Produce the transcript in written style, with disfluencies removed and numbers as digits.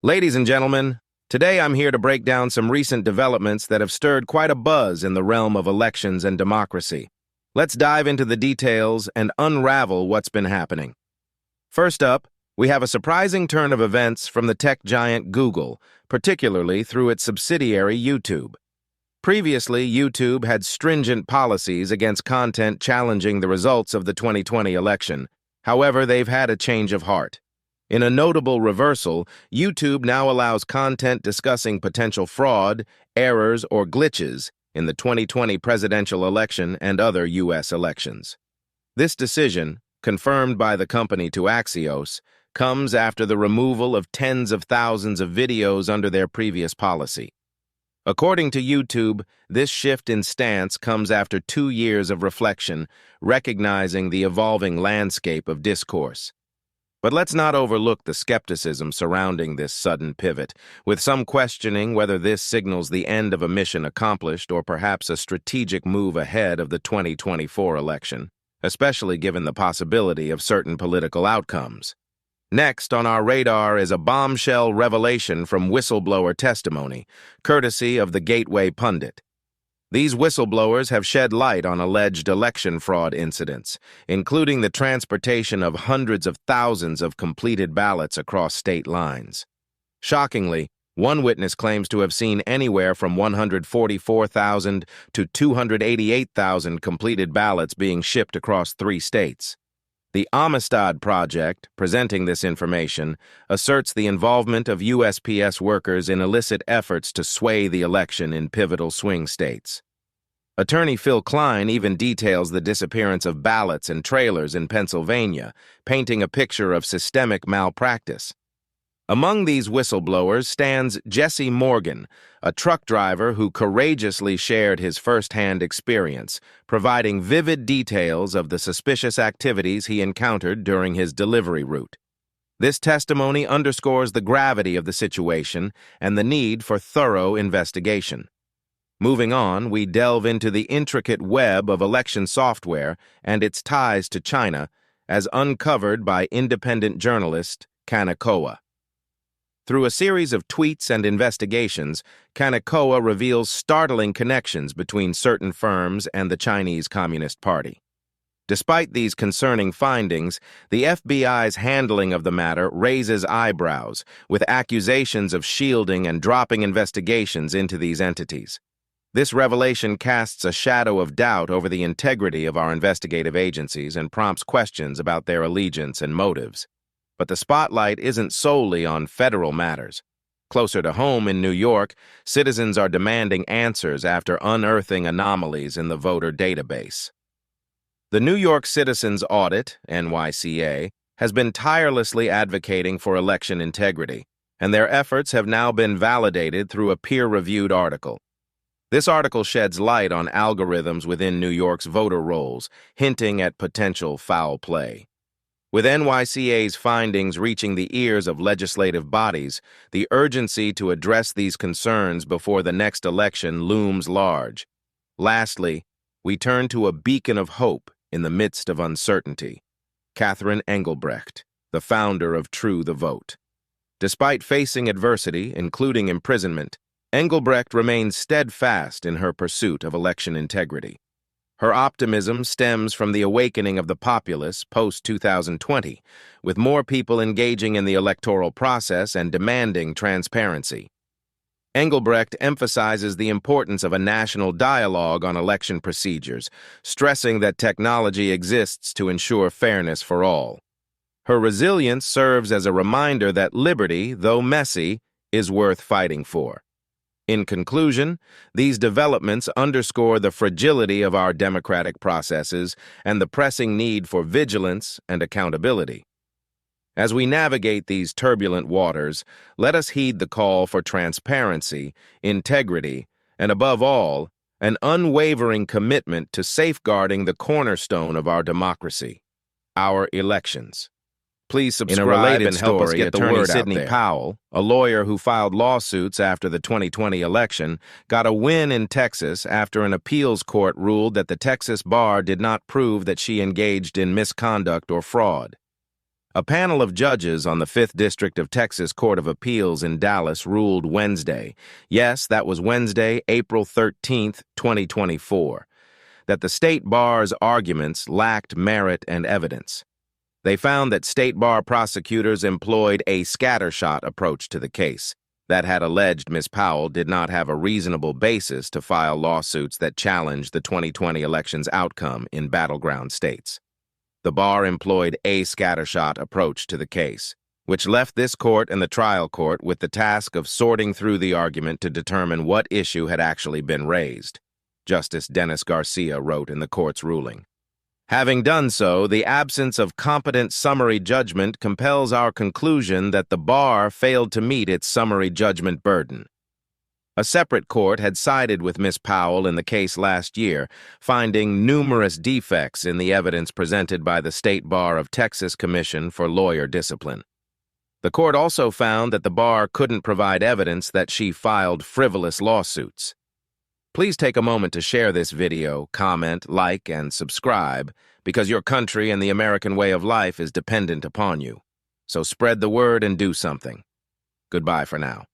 Ladies and gentlemen, today I'm here to break down some recent developments that have stirred quite a buzz in the realm of elections and democracy. Let's dive into the details and unravel what's been happening. First up, we have a surprising turn of events from the tech giant Google, particularly through its subsidiary YouTube. Previously, YouTube had stringent policies against content challenging the results of the 2020 election. However, they've had a change of heart. In a notable reversal, YouTube now allows content discussing potential fraud, errors, or glitches in the 2020 presidential election and other U.S. elections. This decision, confirmed by the company to Axios, comes after the removal of tens of thousands of videos under their previous policy. According to YouTube, this shift in stance comes after 2 years of reflection, recognizing the evolving landscape of discourse. But let's not overlook the skepticism surrounding this sudden pivot, with some questioning whether this signals the end of a mission accomplished or perhaps a strategic move ahead of the 2024 election, especially given the possibility of certain political outcomes. Next on our radar is a bombshell revelation from whistleblower testimony, courtesy of the Gateway Pundit. These whistleblowers have shed light on alleged election fraud incidents, including the transportation of hundreds of thousands of completed ballots across state lines. Shockingly, one witness claims to have seen anywhere from 144,000 to 288,000 completed ballots being shipped across 3 states. The Amistad Project, presenting this information, asserts the involvement of USPS workers in illicit efforts to sway the election in pivotal swing states. Attorney Phil Klein even details the disappearance of ballots and trailers in Pennsylvania, painting a picture of systemic malpractice. Among these whistleblowers stands Jesse Morgan, a truck driver who courageously shared his first-hand experience, providing vivid details of the suspicious activities he encountered during his delivery route. This testimony underscores the gravity of the situation and the need for thorough investigation. Moving on, we delve into the intricate web of election software and its ties to China, as uncovered by independent journalist 𝐒𝐶𝐤𝐒. Through a series of tweets and investigations, 𝐶𝐚𝐤𝐒 reveals startling connections between certain firms and the Chinese Communist Party. Despite these concerning findings, the FBI's handling of the matter raises eyebrows, with accusations of shielding and dropping investigations into these entities. This revelation casts a shadow of doubt over the integrity of our investigative agencies and prompts questions about their allegiance and motives. But the spotlight isn't solely on federal matters. Closer to home in New York, citizens are demanding answers after unearthing anomalies in the voter database. The New York Citizens Audit, NYCA, has been tirelessly advocating for election integrity, and their efforts have now been validated through a peer-reviewed article. This article sheds light on algorithms within New York's voter rolls, hinting at potential foul play. With NYCA's findings reaching the ears of legislative bodies, the urgency to address these concerns before the next election looms large. Lastly, we turn to a beacon of hope in the midst of uncertainty: Catherine Engelbrecht, the founder of True the Vote. Despite facing adversity, including imprisonment, Engelbrecht remains steadfast in her pursuit of election integrity. Her optimism stems from the awakening of the populace post-2020, with more people engaging in the electoral process and demanding transparency. Engelbrecht emphasizes the importance of a national dialogue on election procedures, stressing that technology exists to ensure fairness for all. Her resilience serves as a reminder that liberty, though messy, is worth fighting for. In conclusion, these developments underscore the fragility of our democratic processes and the pressing need for vigilance and accountability. As we navigate these turbulent waters, let us heed the call for transparency, integrity, and above all, an unwavering commitment to safeguarding the cornerstone of our democracy, our elections. Please subscribe and help us get the word Sidney Powell, a lawyer who filed lawsuits after the 2020 election, got a win in Texas after an appeals court ruled that the Texas bar did not prove that she engaged in misconduct or fraud. A panel of judges on the 5th District of Texas Court of Appeals in Dallas ruled Wednesday, yes, that was Wednesday, April 13th, 2024, that the state bar's arguments lacked merit and evidence. They found that state bar prosecutors employed a scattershot approach to the case that had alleged Ms. Powell did not have a reasonable basis to file lawsuits that challenged the 2020 election's outcome in battleground states. The bar employed a scattershot approach to the case, which left this court and the trial court with the task of sorting through the argument to determine what issue had actually been raised, Justice Dennis Garcia wrote in the court's ruling. Having done so, the absence of competent summary judgment compels our conclusion that the bar failed to meet its summary judgment burden. A separate court had sided with Ms. Powell in the case last year, finding numerous defects in the evidence presented by the State Bar of Texas Commission for Lawyer Discipline. The court also found that the bar couldn't provide evidence that she filed frivolous lawsuits. Please take a moment to share this video, comment, like, and subscribe, because your country and the American way of life is dependent upon you. So spread the word and do something. Goodbye for now.